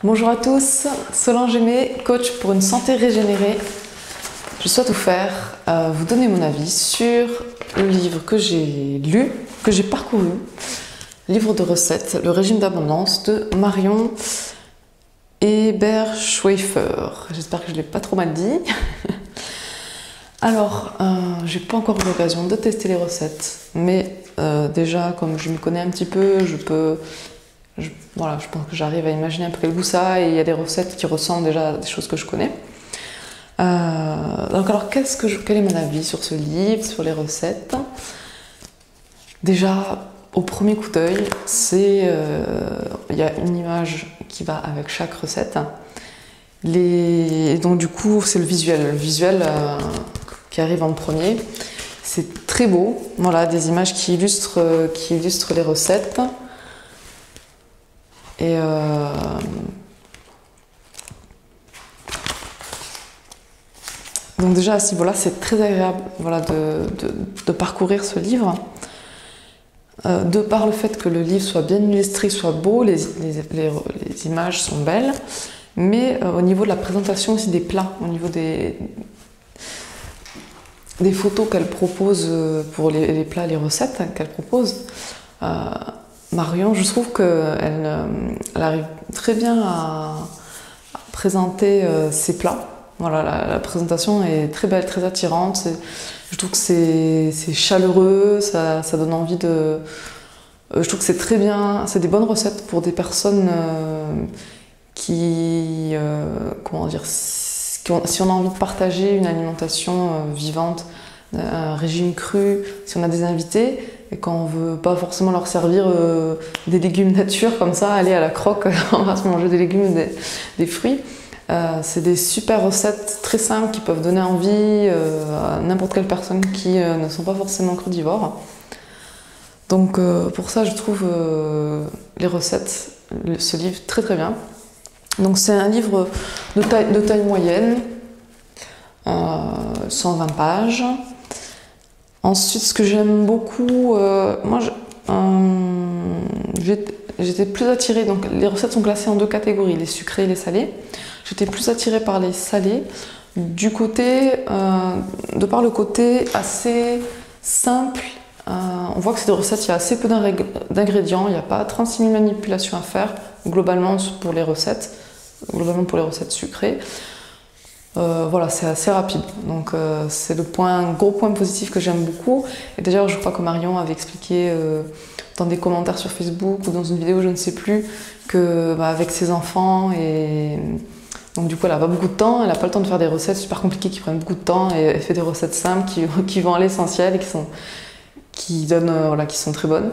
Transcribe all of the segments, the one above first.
Bonjour à tous, Solange Aimé, coach pour une santé régénérée. Je souhaite vous faire vous donner mon avis sur le livre que j'ai lu, que j'ai parcouru, livre de recettes, le régime d'abondance de Marion Eberschweifer. J'espère que je ne l'ai pas trop mal dit. Alors, j'ai pas encore eu l'occasion de tester les recettes, mais déjà, comme je me connais un petit peu, voilà, je pense que j'arrive à imaginer un peu quel goût ça a, et il y a des recettes qui ressemblent déjà à des choses que je connais. Donc alors, quel est mon avis sur ce livre, sur les recettes? Déjà, au premier coup d'œil, il y a une image qui va avec chaque recette. Donc du coup, c'est le visuel qui arrive en premier. C'est très beau, voilà, des images qui illustrent les recettes. Et donc déjà à ce niveau-là, c'est très agréable, voilà, de parcourir ce livre. De par le fait que le livre soit bien illustré, soit beau, les images sont belles, mais au niveau de la présentation aussi des plats, au niveau des photos qu'elle propose pour les plats, les recettes qu'elle propose, Marion, je trouve qu'elle arrive très bien à présenter ses plats. Voilà, la présentation est très belle, très attirante. Je trouve que c'est chaleureux, ça donne envie de... Je trouve que c'est très bien, c'est des bonnes recettes pour des personnes comment dire, si on a envie de partager une alimentation vivante, un régime cru, si on a des invités et qu'on veut pas forcément leur servir des légumes nature comme ça, aller à la croque, on va se manger des légumes, des fruits. C'est des super recettes très simples qui peuvent donner envie à n'importe quelle personne qui ne sont pas forcément crudivores. Donc pour ça, je trouve les recettes, ce livre très très bien. Donc c'est un livre de taille moyenne, 120 pages. Ensuite, ce que j'aime beaucoup, moi j'étais plus attirée, donc les recettes sont classées en deux catégories, les sucrés et les salés. J'étais plus attirée par les salés, de par le côté assez simple. On voit que c'est des recettes, il y a assez peu d'ingrédients, il n'y a pas 36 000 manipulations à faire, globalement pour les recettes sucrées. Voilà, c'est assez rapide, donc c'est un gros point positif que j'aime beaucoup. Et d'ailleurs, je crois que Marion avait expliqué dans des commentaires sur Facebook ou dans une vidéo, je ne sais plus, que avec ses enfants, et donc du coup elle n'a pas beaucoup de temps, elle n'a pas le temps de faire des recettes super compliquées qui prennent beaucoup de temps, et elle fait des recettes simples qui vont à l'essentiel et qui sont très bonnes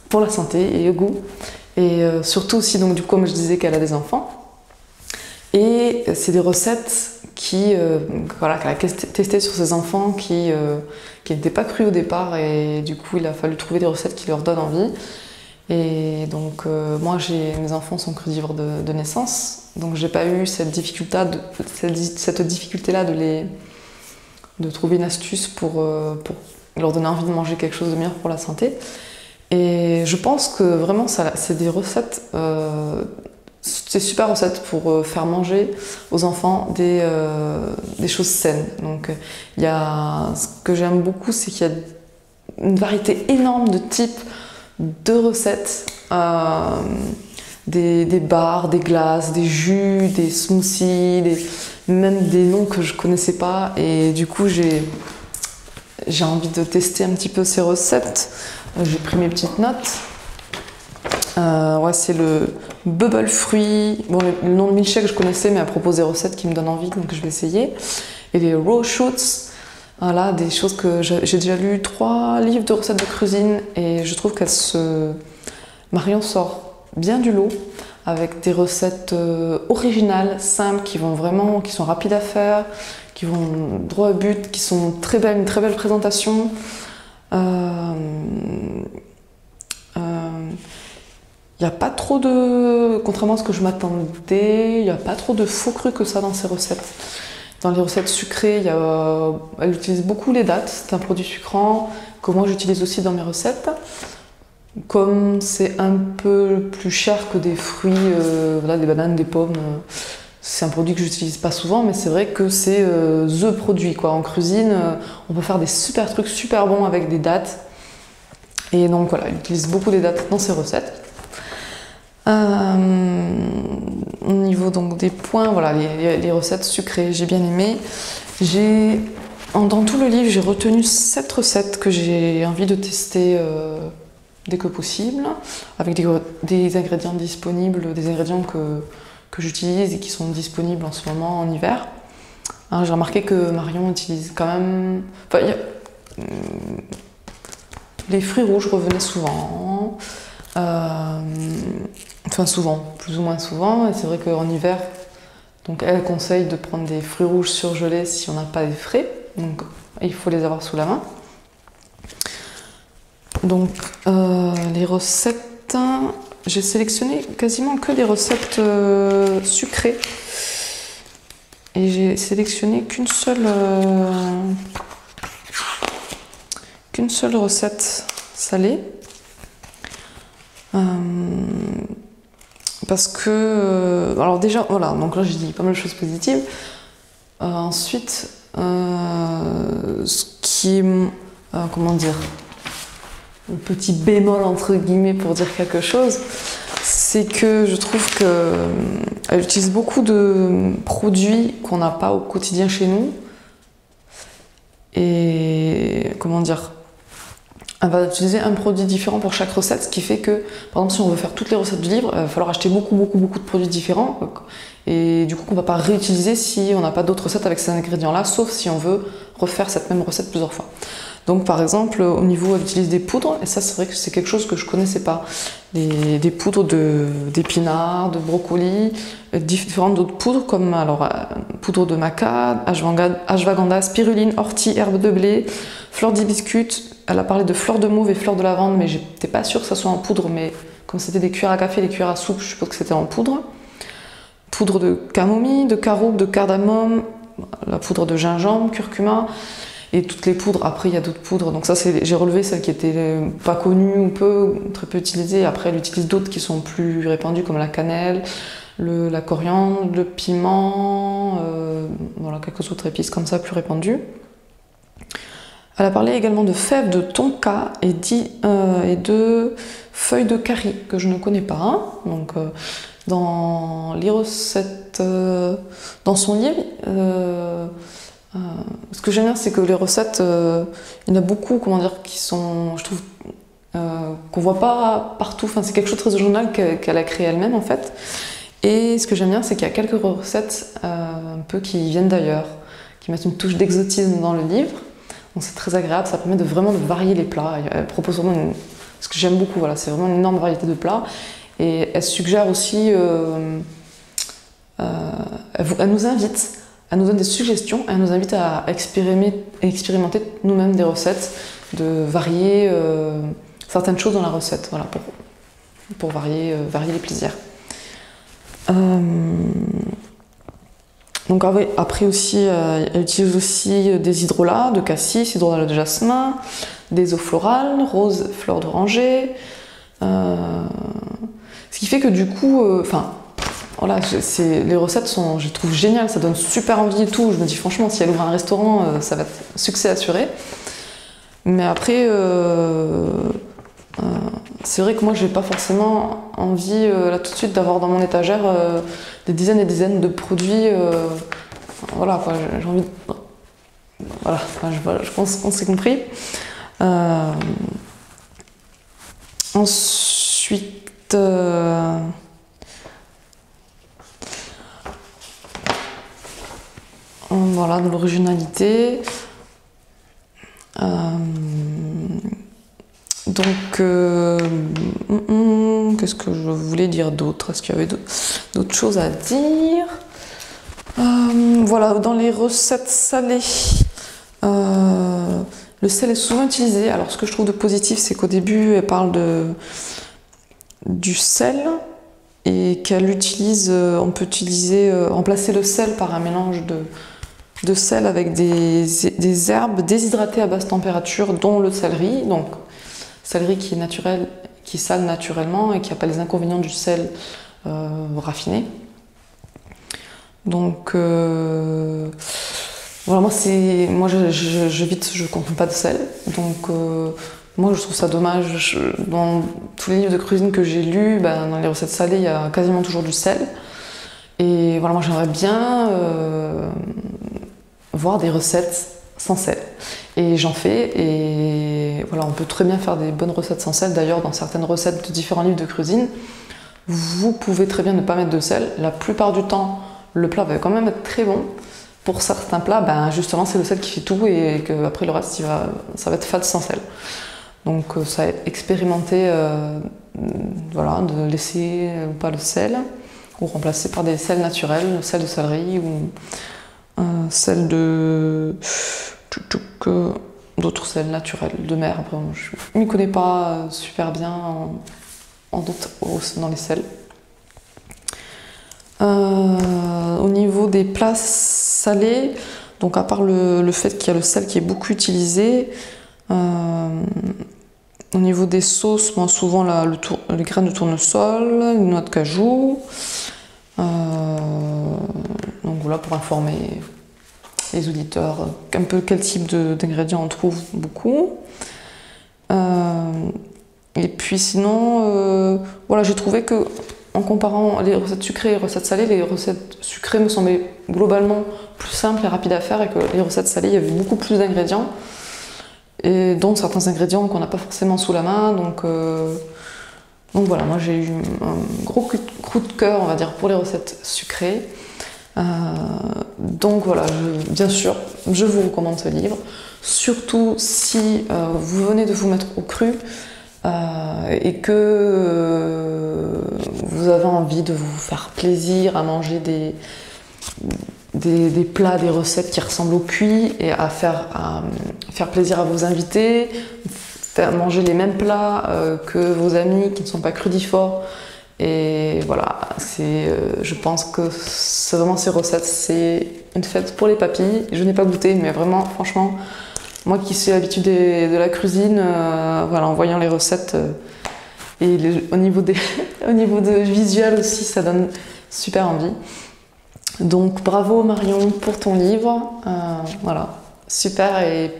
pour la santé et le goût. Et surtout aussi, donc du coup, comme je disais, qu'elle a des enfants. Et c'est des recettes qu'elle a testées sur ses enfants qui n'étaient pas crus au départ, et du coup il a fallu trouver des recettes qui leur donnent envie. Et donc moi mes enfants sont crudivores de naissance, donc j'ai pas eu cette difficulté-là de trouver une astuce pour leur donner envie de manger quelque chose de meilleur pour la santé. Et je pense que vraiment c'est des recettes, c'est super recettes pour faire manger aux enfants des choses saines. Donc ce que j'aime beaucoup, c'est qu'il y a une variété énorme de types de recettes, des bars, des glaces, des jus, des smoothies, même des noms que je connaissais pas, et du coup j'ai envie de tester un petit peu ces recettes. J'ai pris mes petites notes. Ouais, c'est le bubble fruit. Bon, le nom de milkshake je connaissais, mais elle propose des recettes qui me donnent envie, donc je vais essayer. Et les raw shoots, voilà, des choses que j'ai déjà lu 3 livres de recettes de cuisine, et je trouve Marion sort bien du lot avec des recettes originales, simples, qui sont rapides à faire, qui vont droit au but, qui sont très belles, une très belle présentation. Il n'y a pas trop contrairement à ce que je m'attendais, il n'y a pas trop de faux crus que ça dans ces recettes. Dans les recettes sucrées, elle utilise beaucoup les dattes, c'est un produit sucrant que moi j'utilise aussi dans mes recettes. comme c'est un peu plus cher que des fruits, voilà, des bananes, des pommes, c'est un produit que j'utilise pas souvent, mais c'est vrai que c'est the produit, quoi. En cuisine, on peut faire des super trucs super bons avec des dattes. Et donc voilà, il utilise beaucoup des dattes dans ses recettes. Au niveau donc des points, voilà, les recettes sucrées, j'ai bien aimé. Dans tout le livre, j'ai retenu 7 recettes que j'ai envie de tester dès que possible, avec des ingrédients disponibles, des ingrédients que j'utilise et qui sont disponibles en ce moment en hiver. J'ai remarqué que Marion utilise quand même... Enfin, les fruits rouges revenaient souvent. Enfin souvent, plus ou moins souvent. Et c'est vrai qu'en hiver, donc elle conseille de prendre des fruits rouges surgelés si on n'a pas les frais. Donc il faut les avoir sous la main. Donc les recettes, j'ai sélectionné quasiment que des recettes sucrées. Et j'ai sélectionné qu'une seule recette salée. Parce que... alors déjà, voilà, donc là j'ai dit pas mal de choses positives. Ensuite, ce qui est... comment dire, le petit bémol entre guillemets pour dire quelque chose, c'est que je trouve qu'elle utilise beaucoup de produits qu'on n'a pas au quotidien chez nous. Et comment dire, elle va utiliser un produit différent pour chaque recette, ce qui fait que, par exemple, si on veut faire toutes les recettes du livre, il va falloir acheter beaucoup de produits différents. Et du coup, on ne va pas réutiliser si on n'a pas d'autres recettes avec ces ingrédients-là, sauf si on veut refaire cette même recette plusieurs fois. Donc par exemple, au niveau, elle utilise des poudres, et ça c'est vrai que c'est quelque chose que je connaissais pas. Des poudres d'épinards, de brocolis, différentes d'autres poudres, comme alors, poudre de maca, ashwagandha, spiruline, ortie, herbe de blé, fleur d'hibiscus. Elle a parlé de fleurs de mauve et fleurs de lavande, mais j'étais pas sûre que ça soit en poudre, mais comme c'était des cuillères à café, des cuillères à soupe, je suppose que c'était en poudre. Poudre de camomille, de caroube, de cardamome, la poudre de gingembre, curcuma, et toutes les poudres. Après, il y a d'autres poudres. Donc ça, j'ai relevé celles qui étaient pas connues ou très peu utilisées. Après, elle utilise d'autres qui sont plus répandues, comme la cannelle, la coriandre, le piment, voilà, quelques autres épices comme ça, plus répandues. Elle a parlé également de fèves de tonka et de feuilles de curry, que je ne connais pas. Hein. Donc, dans les recettes, dans son livre, ce que j'aime bien, c'est que les recettes, il y en a beaucoup, comment dire, qui sont, je trouve, qu'on voit pas partout. Enfin, c'est quelque chose de très original qu'elle a créé elle-même, en fait. Et ce que j'aime bien, c'est qu'il y a quelques recettes un peu qui viennent d'ailleurs, qui mettent une touche d'exotisme dans le livre. Donc c'est très agréable, ça permet vraiment de varier les plats. Elle propose vraiment ce que j'aime beaucoup, voilà, c'est vraiment une énorme variété de plats. Et elle suggère aussi, elle nous invite, elle nous donne des suggestions, elle nous invite à expérimenter nous-mêmes des recettes, de varier certaines choses dans la recette, voilà, pour varier les plaisirs. Donc après aussi, elle utilise aussi des hydrolats de cassis, hydrolats de jasmin, des eaux florales, roses, fleurs d'oranger. Ce qui fait que du coup, voilà, les recettes sont, je trouve géniales, ça donne super envie et tout. Je me dis franchement, si elle ouvre un restaurant, ça va être succès assuré. Mais après, c'est vrai que moi, j'ai pas forcément envie là tout de suite d'avoir dans mon étagère des dizaines et des dizaines de produits. Voilà quoi, j'ai envie de... Voilà, je pense qu'on s'est compris. Ensuite, voilà, de l'originalité. Donc, qu'est-ce que je voulais dire d'autre? Est-ce qu'il y avait d'autres choses à dire? Voilà, dans les recettes salées, le sel est souvent utilisé. Alors, ce que je trouve de positif, c'est qu'au début, elle parle du sel et qu'elle utilise, on peut remplacer le sel par un mélange de sel avec des herbes déshydratées à basse température, dont le céleri. Donc, céleri qui est naturel, qui sale naturellement et qui n'a pas les inconvénients du sel raffiné. Donc voilà, moi je consomme pas de sel, donc moi je trouve ça dommage. Dans tous les livres de cuisine que j'ai lus, dans les recettes salées, il y a quasiment toujours du sel. Et voilà, moi j'aimerais bien voir des recettes sans sel. Et j'en fais, et voilà, on peut très bien faire des bonnes recettes sans sel. D'ailleurs, dans certaines recettes de différents livres de cuisine, vous pouvez très bien ne pas mettre de sel. La plupart du temps, le plat va quand même être très bon. Pour certains plats, justement, c'est le sel qui fait tout, et que après le reste, ça va être fade sans sel. Donc ça va être expérimenté, voilà, de laisser ou pas le sel, ou remplacer par des sels naturels, le sel de céleri ou un sel de d'autres sels naturels de mer. Après, je ne m'y connais pas super bien dans les sels. Au niveau des plats salés, donc à part le fait qu'il y a le sel qui est beaucoup utilisé, au niveau des sauces, moi souvent les graines de tournesol, une noix de cajou. Donc voilà, pour informer les auditeurs un peu quel type d'ingrédients on trouve beaucoup. Et puis sinon, voilà, j'ai trouvé que en comparant les recettes sucrées et les recettes salées, les recettes sucrées me semblaient globalement plus simples et rapides à faire, et que les recettes salées, il y avait beaucoup plus d'ingrédients, et dont certains ingrédients qu'on n'a pas forcément sous la main. Donc voilà, moi j'ai eu un gros coup de cœur, on va dire, pour les recettes sucrées. Donc voilà, bien sûr, je vous recommande ce livre, surtout si vous venez de vous mettre au cru et que vous avez envie de vous faire plaisir à manger des plats, des recettes qui ressemblent au cuit, et à faire plaisir à vos invités, faire manger les mêmes plats que vos amis qui ne sont pas crudivores. Et voilà, je pense que vraiment ces recettes, c'est une fête pour les papilles. Je n'ai pas goûté, mais vraiment, franchement, moi qui suis habituée de la cuisine, voilà, en voyant les recettes et au niveau de visuel aussi, ça donne super envie. Donc bravo Marion pour ton livre, voilà, super, et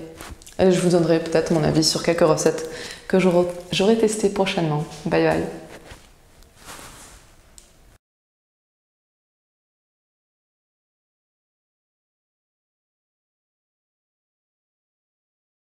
je vous donnerai peut-être mon avis sur quelques recettes que j'aurai testées prochainement. Bye bye.